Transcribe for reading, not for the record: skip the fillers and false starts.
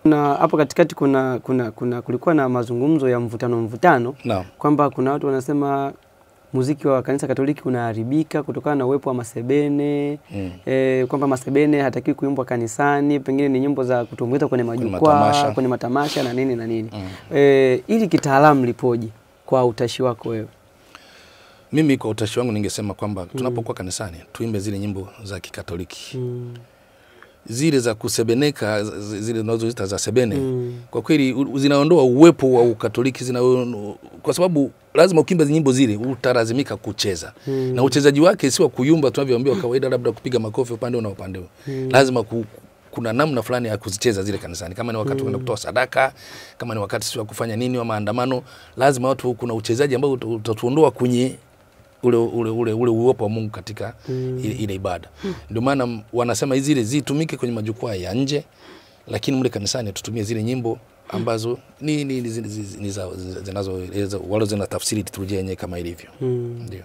Na hapo katikati kulikuwa na mazungumzo ya mvutano no. kwamba kuna watu wanasema muziki wa kanisa Katoliki unaharibika kutokana na uwepo wa masebene, kwamba masebene hataki kuimbwa kanisani, pengine ni nyimbo za kutumbuiza kwenye majukwaa, kwenye matamasha na nini na nini. Ili kitaalamu lipoje kwa utashi wako wewe? Mimi kwa utashi wangu ningesema kwamba tunapokuwa kanisani tuimbe zile nyimbo za Kikatoliki. Zile za kusebeneka, zile tunazoziita za sebene, kwa kweli zinaondoa uwepo wa Ukatoliki, kwa sababu lazima ukimba nyimbo zile utalazimika kucheza. Na uchezaji wake si wa kuyumba tunavyoambiwa kawaida, labda kupiga makofi upande na upande. Lazima kuna namna fulani ya kuzicheza zile kanisani. Kama ni wakati kwenda kutoa sadaka, kama ni wakati si wa kufanya nini wa maandamano, lazima watu kuna uchezaji ambao utatuondoa kwenye ule uwepo wa Mungu katika ile ibada. Ndio maana wanasema zile zitumike kwenye majukwaa ya nje, lakini mle kanisani tutumie zile nyimbo ambazo ni zinazo wale zina tafsiri liturujia yenyewe kama ilivyo. Ndio.